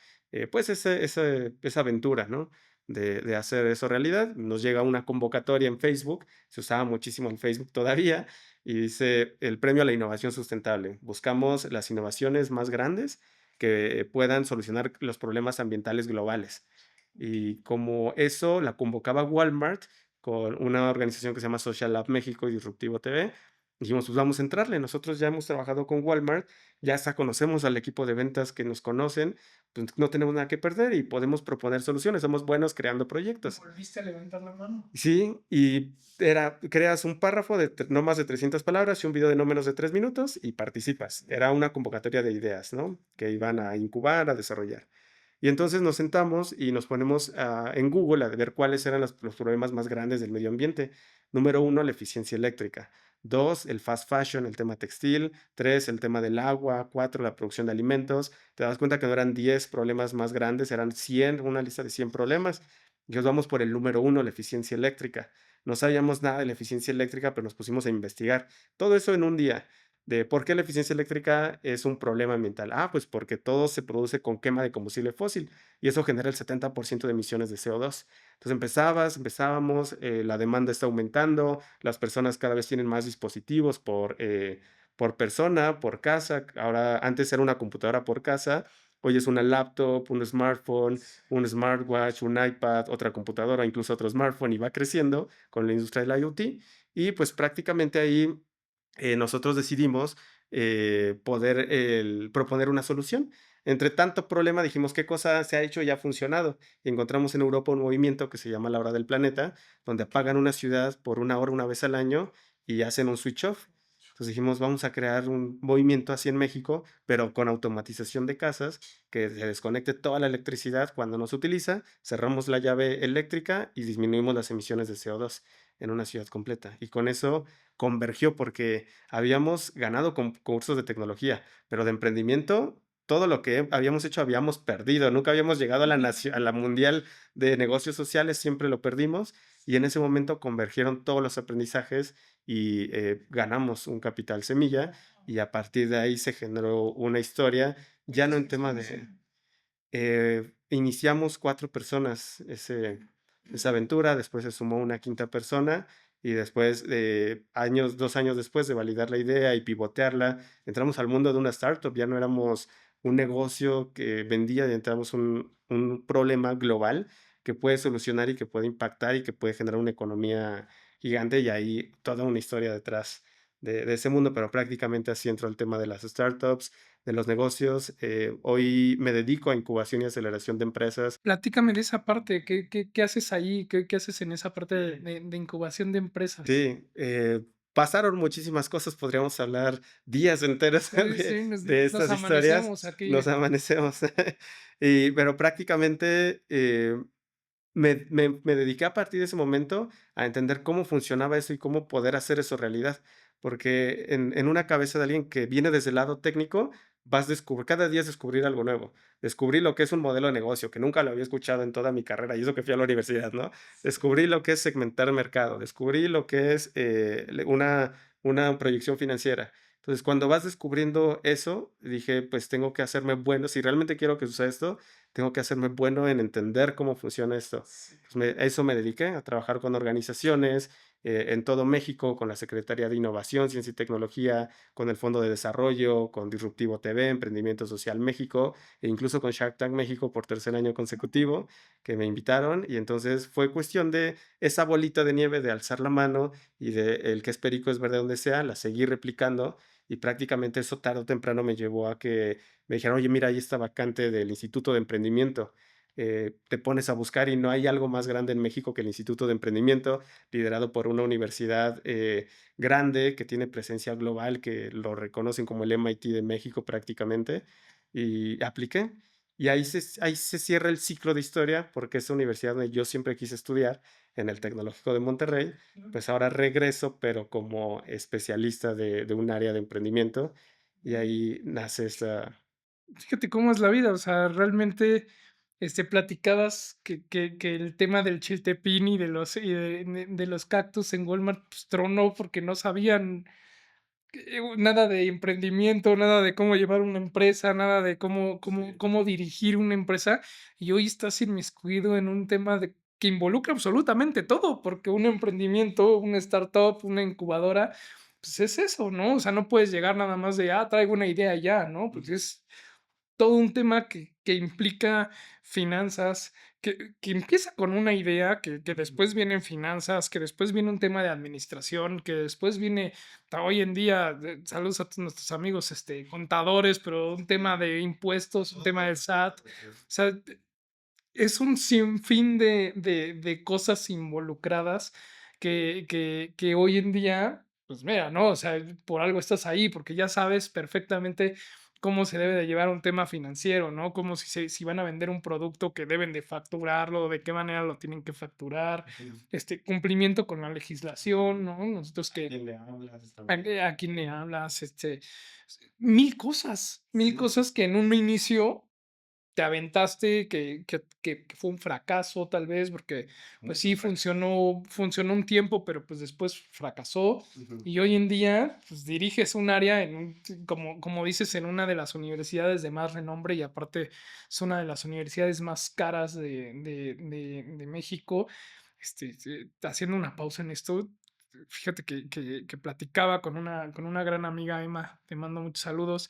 pues, esa aventura, ¿no? De hacer eso realidad. Nos llega una convocatoria en Facebook, se usaba muchísimo en Facebook todavía, y dice: "El premio a la innovación sustentable. Buscamos las innovaciones más grandes que puedan solucionar los problemas ambientales globales". Y como eso la convocaba Walmart con una organización que se llama Social Lab México y Disruptivo TV, dijimos: "Pues vamos a entrarle". Nosotros ya hemos trabajado con Walmart, ya hasta conocemos al equipo de ventas que nos conocen, pues no tenemos nada que perder y podemos proponer soluciones, somos buenos creando proyectos. Volviste a levantar la mano. Sí, y creas un párrafo de no más de 300 palabras y un video de no menos de 3 minutos y participas. Era una convocatoria de ideas, ¿no? Que iban a incubar, a desarrollar. Y entonces nos sentamos y nos ponemos en Google a ver cuáles eran los problemas más grandes del medio ambiente. Número uno, la eficiencia eléctrica. Dos, el fast fashion, el tema textil. Tres, el tema del agua. Cuatro, la producción de alimentos. Te das cuenta que no eran 10 problemas más grandes, eran 100, una lista de 100 problemas. Y nos vamos por el número uno, la eficiencia eléctrica. No sabíamos nada de la eficiencia eléctrica, pero nos pusimos a investigar. Todo eso en un día. De por qué la eficiencia eléctrica es un problema ambiental. Ah, pues porque todo se produce con quema de combustible fósil y eso genera el 70% de emisiones de CO2. Entonces empezábamos, la demanda está aumentando, las personas cada vez tienen más dispositivos por persona, por casa. Ahora, antes era una computadora por casa, hoy es una laptop, un smartphone, un smartwatch, un iPad, otra computadora, incluso otro smartphone, y va creciendo con la industria del IoT. Y pues prácticamente ahí nosotros decidimos poder proponer una solución. Entre tanto problema dijimos qué cosa se ha hecho y ha funcionado. Y encontramos en Europa un movimiento que se llama la hora del planeta, donde apagan una ciudad por una hora una vez al año y hacen un switch off. Entonces dijimos, vamos a crear un movimiento así en México, pero con automatización de casas, que se desconecte toda la electricidad cuando no se utiliza, cerramos la llave eléctrica y disminuimos las emisiones de CO2 en una ciudad completa. Y con eso convergió porque habíamos ganado con cursos de tecnología, pero de emprendimiento, todo lo que habíamos hecho habíamos perdido. Nunca habíamos llegado a la mundial de negocios sociales, siempre lo perdimos. Y en ese momento convergieron todos los aprendizajes y ganamos un capital semilla. Y a partir de ahí se generó una historia, ya no ¿Cuántas en tema personas de... son? Iniciamos 4 personas esa aventura, después se sumó una quinta persona y después de años, 2 años después de validar la idea y pivotearla, entramos al mundo de una startup, ya no éramos un negocio que vendía, ya entramos un problema global que puede solucionar y que puede impactar y que puede generar una economía gigante y ahí toda una historia detrás de ese mundo, pero prácticamente así entró el tema de las startups, de los negocios. Hoy me dedico a incubación y aceleración de empresas. Platícame de esa parte, ¿qué haces ahí? ¿Qué haces en esa parte de incubación de empresas? Sí, pasaron muchísimas cosas, podríamos hablar días enteros Sí, sí, de nos estas historias, amanecemos aquí. nos amanecemos. Pero prácticamente me dediqué a partir de ese momento a entender cómo funcionaba eso y cómo poder hacer eso realidad, porque en una cabeza de alguien que viene desde el lado técnico, vas descubrir cada día es descubrir algo nuevo. Descubrí lo que es un modelo de negocio, que nunca lo había escuchado en toda mi carrera, y eso que fui a la universidad, ¿no? Descubrí lo que es segmentar mercado, descubrí lo que es, una proyección financiera. Entonces, cuando vas descubriendo eso, dije: "Pues tengo que hacerme bueno, si realmente quiero que suceda esto, tengo que hacerme bueno en entender cómo funciona esto". Pues a eso me dediqué, a trabajar con organizaciones en todo México, con la Secretaría de Innovación, Ciencia y Tecnología, con el Fondo de Desarrollo, con Disruptivo TV, Emprendimiento Social México, e incluso con Shark Tank México por tercer año consecutivo, que me invitaron. Y entonces fue cuestión de esa bolita de nieve, de alzar la mano y de el que es perico es verde donde sea, la seguí replicando. Y prácticamente eso tarde o temprano me llevó a que me dijeron: "Oye, mira, ahí está vacante del Instituto de Emprendimiento". Te pones a buscar y no hay algo más grande en México que el Instituto de Emprendimiento, liderado por una universidad grande que tiene presencia global, que lo reconocen como el MIT de México prácticamente. Y apliqué. Y ahí se cierra el ciclo de historia, porque esa universidad donde yo siempre quise estudiar, en el Tecnológico de Monterrey, pues ahora regreso, pero como especialista de un área de emprendimiento, y ahí nace esta. Fíjate cómo es la vida, o sea, realmente, platicabas que el tema del chiltepín y de los cactus en Walmart, pues, tronó porque no sabían nada de emprendimiento, nada de cómo llevar una empresa, nada de cómo dirigir una empresa, y hoy estás inmiscuido en un tema que involucra absolutamente todo, porque un emprendimiento, una startup, una incubadora, pues es eso, ¿no? O sea, no puedes llegar nada más de, traigo una idea ya, ¿no? Pues es todo un tema que implica finanzas, que empieza con una idea, que después vienen finanzas, que después viene un tema de administración, que después viene, hoy en día, saludos a todos nuestros amigos, contadores, pero un tema de impuestos, un tema del SAT. O sea, es un sinfín de cosas involucradas que hoy en día, pues mira, ¿no? O sea, por algo estás ahí, porque ya sabes perfectamente cómo se debe de llevar un tema financiero, ¿no? Como si van a vender un producto que deben de facturarlo, de qué manera lo tienen que facturar, Ujú. cumplimiento con la legislación, ¿no? Nosotros ¿A que quién le hablas también? a quién le hablas, mil Sí. cosas que en un inicio te aventaste, que fue un fracaso tal vez, porque, pues sí, Muchos fracasos. funcionó un tiempo, pero, pues, después fracasó. Ujú. Y hoy en día, pues, diriges un área como dices, en una de las universidades de más renombre, y aparte es una de las universidades más caras de México. Haciendo una pausa en esto, fíjate que platicaba con una gran amiga, Emma, te mando muchos saludos,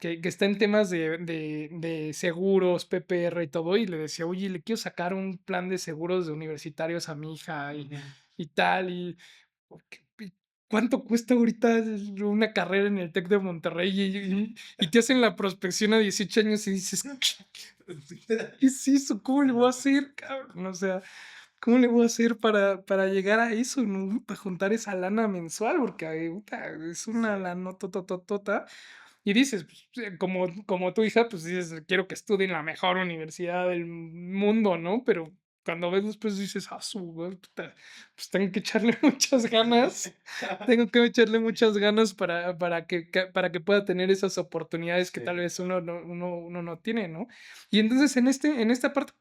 que está en temas de seguros, PPR y todo, y le decía: "Oye, le quiero sacar un plan de seguros de universitarios a mi hija y Ujú. y tal, y porque ¿cuánto cuesta ahorita una carrera en el TEC de Monterrey?". Y te hacen la prospección a 18 años y dices: "¿Qué es eso? ¿Cómo le voy a hacer, cabrón?". O sea, ¿cómo le voy a hacer para llegar a eso, no? Para juntar esa lana mensual, porque, puta, es una Sí. lanotototota. Y dices, pues, como tu hija, pues dices: "Quiero que estudie en la mejor universidad del mundo", ¿no? Pero cuando ves después dices: su güey, puta, pues tengo que echarle muchas ganas, tengo que echarle muchas ganas para que pueda tener esas oportunidades que tal Sí. vez uno no tiene", ¿no? Y entonces en esta parte,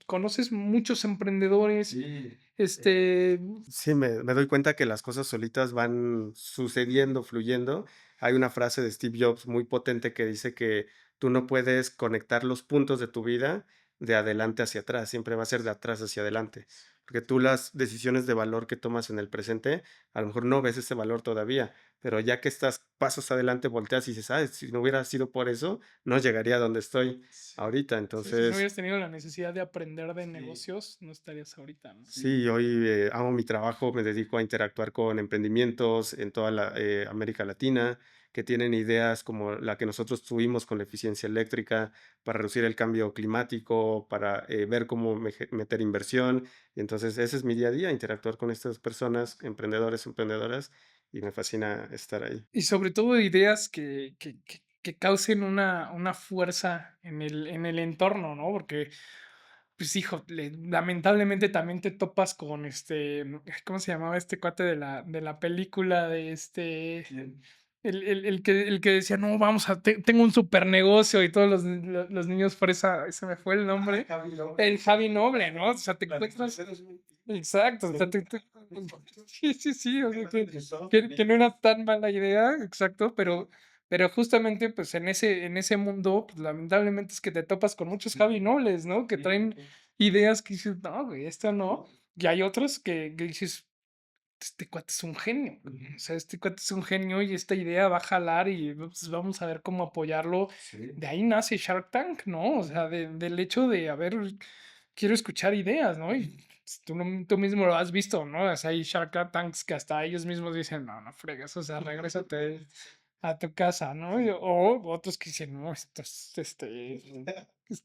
conoces muchos emprendedores, Sí. este Sí, me doy cuenta que las cosas solitas van sucediendo, fluyendo. Hay una frase de Steve Jobs muy potente que dice que tú no puedes conectar los puntos de tu vida de adelante hacia atrás, siempre va a ser de atrás hacia adelante, porque tú las decisiones de valor que tomas en el presente, a lo mejor no ves ese valor todavía, pero ya que estás pasos adelante, volteas y dices: Si no hubiera sido por eso, no llegaría a donde estoy ahorita". sí, si no Entonces, hubieras tenido la necesidad de aprender de sí. negocios, no estarías ahorita, ¿no? Sí, hoy amo mi trabajo, me dedico a interactuar con emprendimientos en toda la América Latina que tienen ideas como la que nosotros tuvimos con la eficiencia eléctrica para reducir el cambio climático, para ver cómo meter inversión. Y entonces ese es mi día a día, interactuar con estas personas, emprendedores, emprendedoras, y me fascina estar ahí. Y sobre todo ideas que causen una fuerza en el entorno, ¿no? Porque pues hijo, lamentablemente también te topas con ¿cómo se llamaba este cuate de la película de Bien. el que decía, no, vamos tengo un super negocio y todos los niños fresa, se me fue el Ah, nombre, Javi Noble. el Javi Noble, ¿no? O sea, te La encuentras, tercera es muy- exacto, o sea, Sí. sí, sí, sí, o sea, Empezó, que no era tan mala idea, exacto, pero justamente, pues, en ese mundo, pues, lamentablemente es que te topas con muchos Javi Nobles, ¿no? Que traen ideas que dices: "No, güey, esto no". Y hay otros que dices: "Este cuate es un genio, güey, o sea, este cuate es un genio y esta idea va a jalar y, pues, vamos a ver cómo apoyarlo". Sí. De ahí nace Shark Tank, ¿no? O sea, del hecho de, a ver, quiero escuchar ideas, ¿no? Y pues, tú mismo lo has visto, ¿no? O sea, hay Shark Tanks que hasta ellos mismos dicen: "No, no fregues, o sea, regrésate a tu casa", ¿no? O otros que dicen: "No, esto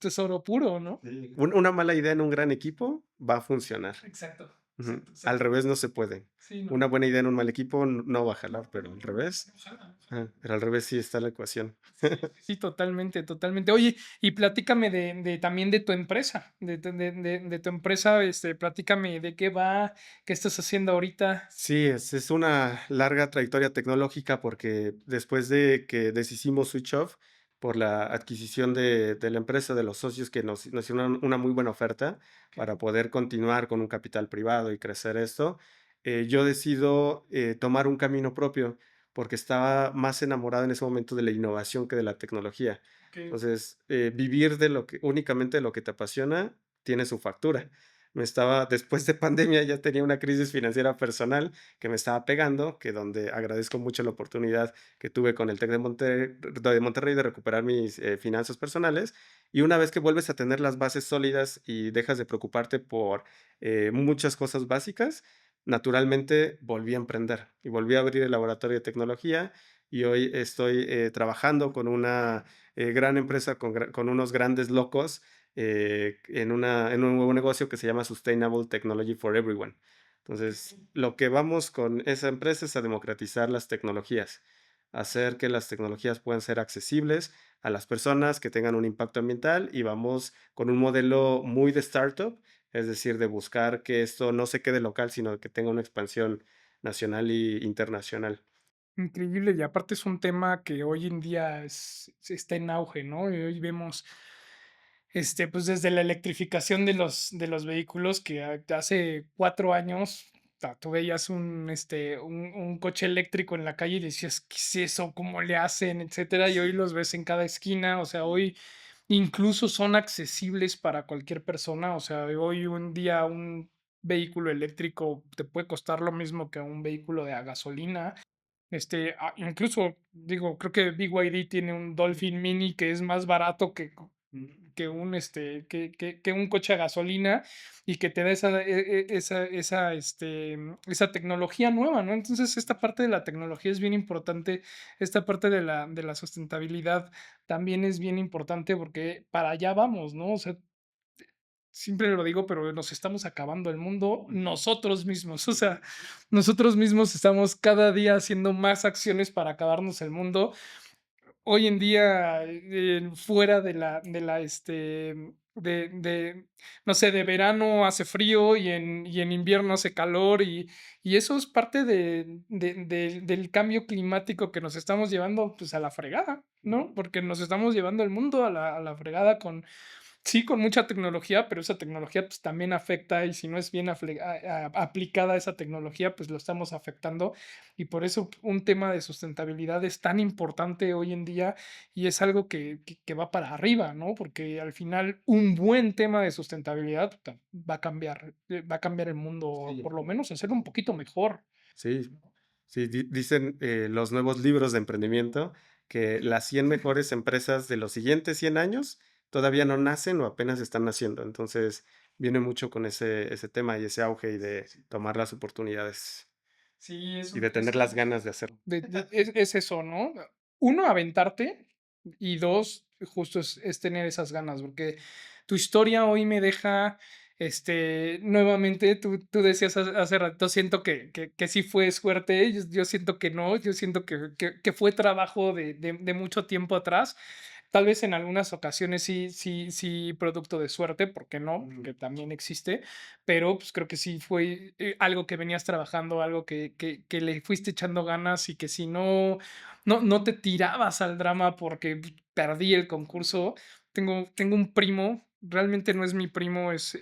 es oro puro", ¿no? Sí. Una mala idea en un gran equipo va a funcionar. Exacto, Ujú. exacto, Al exacto. revés no se puede. Sí, no. Una buena idea en un mal equipo no va a jalar, pero al revés, No jala, no jala. ajá, pero al revés sí está la ecuación. Sí, sí, sí, totalmente, totalmente. Oye, y platícame también de tu empresa, de tu empresa, platícame de qué va, qué estás haciendo ahorita. Sí, es una larga trayectoria tecnológica porque después de que deshicimos Switch Off por la adquisición de la empresa, de los socios que nos hicieron una muy buena oferta para poder continuar con un capital privado y crecer esto, yo decido tomar un camino propio porque estaba más enamorado en ese momento de la innovación que de la tecnología. Ok. Entonces, vivir de lo que únicamente de lo que te apasiona tiene su factura. Después de pandemia ya tenía una crisis financiera personal que me estaba pegando, que donde agradezco mucho la oportunidad que tuve con el TEC de Monterrey de recuperar mis finanzas personales. Y una vez que vuelves a tener las bases sólidas y dejas de preocuparte por muchas cosas básicas, naturalmente volví a emprender y volví a abrir el laboratorio de tecnología. Y hoy estoy trabajando con una gran empresa, con unos grandes locos en un nuevo negocio que se llama Sustainable Technology for Everyone. Entonces, lo que vamos con esa empresa es a democratizar las tecnologías, hacer que las tecnologías puedan ser accesibles a las personas que tengan un impacto ambiental y vamos con un modelo muy de startup, es decir, de buscar que esto no se quede local, sino que tenga una expansión nacional e internacional. Increíble, y aparte es un tema que hoy en día está en auge, ¿no? Y hoy vemos, pues desde la electrificación de los vehículos que hace 4 años tú veías un coche eléctrico en la calle y decías, ¿qué es eso? ¿Cómo le hacen? Etcétera. Y hoy los ves en cada esquina, o sea, hoy incluso son accesibles para cualquier persona, o sea, hoy un día un vehículo eléctrico te puede costar lo mismo que un vehículo de a gasolina. Incluso, digo, creo que BYD tiene un Dolphin Mini que es más barato que que un coche a gasolina y que te da esa tecnología nueva, ¿no? Entonces, esta parte de la tecnología es bien importante, esta parte de la sustentabilidad también es bien importante porque para allá vamos, ¿no? O sea, siempre lo digo, pero nos estamos acabando el mundo nosotros mismos. O sea, nosotros mismos estamos cada día haciendo más acciones para acabarnos el mundo. Hoy en día, fuera no sé, de verano hace frío y en invierno hace calor y eso es parte del cambio climático que nos estamos llevando pues a la fregada, ¿no? Porque nos estamos llevando el mundo a la fregada sí, con mucha tecnología, pero esa tecnología, pues, también afecta, y si no es bien aplicada esa tecnología, pues, lo estamos afectando. Y por eso un tema de sustentabilidad es tan importante hoy en día, y es algo que va para arriba, ¿no? Porque al final un buen tema de sustentabilidad va a cambiar el mundo, o Sí. por lo menos hacerlo un poquito mejor. Sí, sí, dicen los nuevos libros de emprendimiento que las 100 mejores empresas de los siguientes 100 años todavía no nacen o apenas están naciendo. Entonces, viene mucho con ese tema y ese auge y de tomar las oportunidades Sí, y de tener las ganas de hacerlo. es eso, ¿no? Uno, aventarte y dos, justo es tener esas ganas, porque tu historia hoy me deja, nuevamente, tú decías hace rato, siento que sí fue suerte, yo siento que no, yo siento que fue trabajo de mucho tiempo atrás, Tal vez en algunas ocasiones sí producto de suerte, ¿por qué no? Que también existe, pero pues creo que sí fue algo que venías trabajando, algo que le fuiste echando ganas y que si no te tirabas al drama porque perdí el concurso. Tengo un primo, realmente no es mi primo, es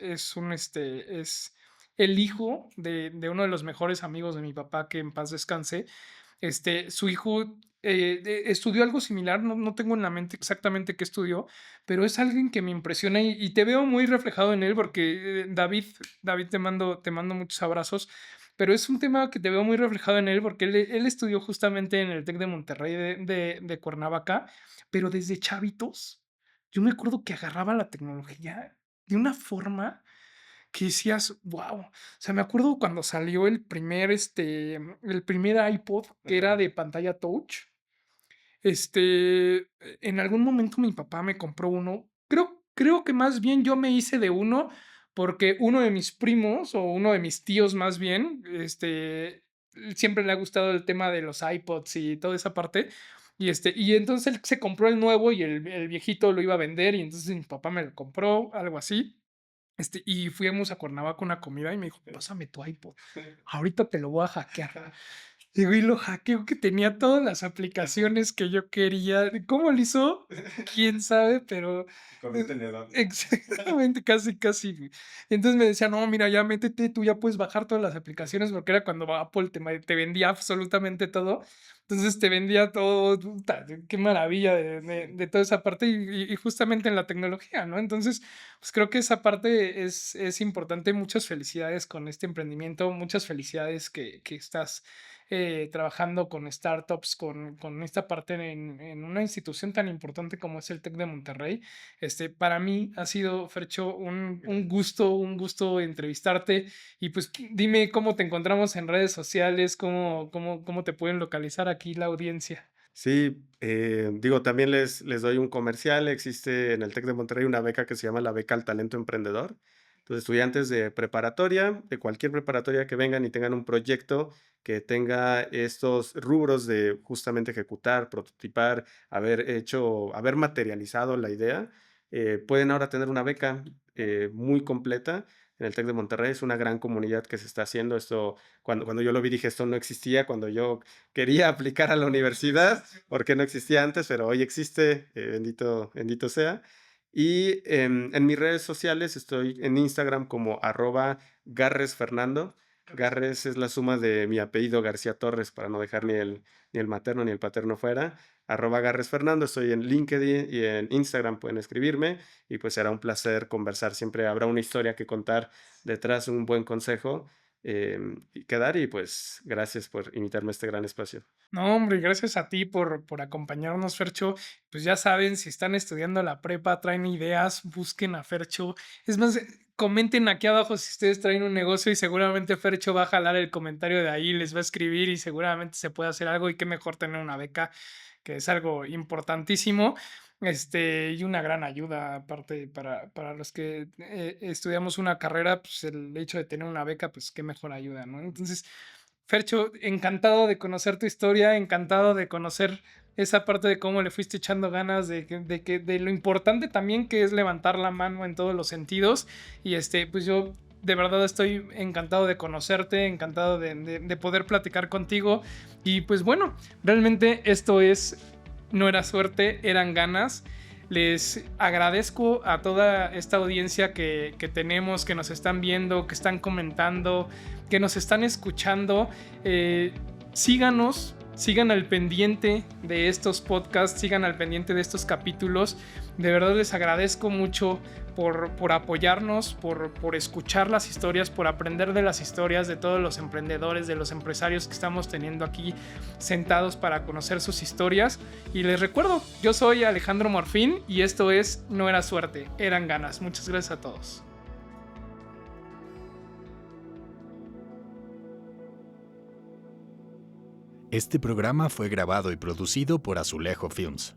el hijo de uno de los mejores amigos de mi papá, que en paz descanse. Su hijo estudió algo similar, no tengo en la mente exactamente qué estudió, pero es alguien que me impresiona y te veo muy reflejado en él porque David, te mando muchos abrazos, pero es un tema que te veo muy reflejado en él porque él estudió justamente en el TEC de Monterrey de Cuernavaca, pero desde chavitos, yo me acuerdo que agarraba la tecnología de una forma que decías, wow. O sea, me acuerdo cuando salió el primer iPod que era Ajá. de pantalla touch. En algún momento mi papá me compró uno. Creo que más bien yo me hice de uno porque uno de mis primos o uno de mis tíos más bien, siempre le ha gustado el tema de los iPods y toda esa parte. Y entonces él se compró el nuevo y el viejito lo iba a vender y entonces mi papá me lo compró, algo así. Y fuimos a Cuernavaca a una comida y me dijo, pásame tu iPod, ahorita te lo voy a hackear. Y güey, lo hackeo que tenía todas las aplicaciones que yo quería. ¿Cómo lo hizo? Quién sabe, pero Con un tenedor. exactamente, casi, casi. Güey. Entonces me decía, no, mira, ya métete, tú ya puedes bajar todas las aplicaciones, porque era cuando Apple te vendía absolutamente todo. Entonces te vendía todo, puta, qué maravilla de toda esa parte y justamente en la tecnología, ¿no? Entonces, pues creo que esa parte es importante. Muchas felicidades con este emprendimiento, muchas felicidades que estás trabajando con startups, con esta parte en una institución tan importante como es el TEC de Monterrey. Para mí ha sido, Fercho, un gusto entrevistarte y pues dime cómo te encontramos en redes sociales, cómo te pueden localizar aquí la audiencia. Sí, digo, también les doy un comercial. Existe en el TEC de Monterrey una beca que se llama la Beca al Talento Emprendedor. Entonces, estudiantes de preparatoria, de cualquier preparatoria que vengan y tengan un proyecto que tenga estos rubros de justamente ejecutar, prototipar, haber materializado la idea, pueden ahora tener una beca muy completa. En el TEC de Monterrey es una gran comunidad que se está haciendo esto. Cuando yo lo vi dije, esto no existía. Cuando yo quería aplicar a la universidad, porque no existía antes, pero hoy existe, bendito sea. Y en mis redes sociales estoy en Instagram como @garresfernando. Garres es la suma de mi apellido García Torres, para no dejar ni el materno ni el paterno fuera. @garresfernando. Estoy en LinkedIn y en Instagram, pueden escribirme y pues será un placer conversar. Siempre habrá una historia que contar detrás de un buen consejo y quedar. Y pues gracias por invitarme a este gran espacio. No, hombre, gracias a ti por acompañarnos, Fercho. Pues ya saben, si están estudiando la prepa, traen ideas, busquen a Fercho. Es más, comenten aquí abajo si ustedes traen un negocio y seguramente Fercho va a jalar el comentario de ahí, les va a escribir y seguramente se puede hacer algo y qué mejor tener una beca, que es algo importantísimo. Y una gran ayuda, aparte, para los que estudiamos una carrera, pues el hecho de tener una beca, pues qué mejor ayuda, ¿no? Entonces, Fercho, encantado de conocer tu historia, encantado de conocer esa parte de cómo le fuiste echando ganas, de lo importante también que es levantar la mano en todos los sentidos. Y pues yo de verdad estoy encantado de conocerte, encantado de poder platicar contigo. Y pues bueno, realmente no era suerte, eran ganas. Les agradezco a toda esta audiencia que tenemos, que nos están viendo, que están comentando, que nos están escuchando. Síganos, sigan al pendiente de estos podcasts, sigan al pendiente de estos capítulos. De verdad les agradezco mucho por apoyarnos, por escuchar las historias, por aprender de las historias de todos los emprendedores, de los empresarios que estamos teniendo aquí sentados para conocer sus historias. Y les recuerdo, yo soy Alejandro Morfín y esto es No Era Suerte, Eran Ganas. Muchas gracias a todos. Este programa fue grabado y producido por Azulejo Films.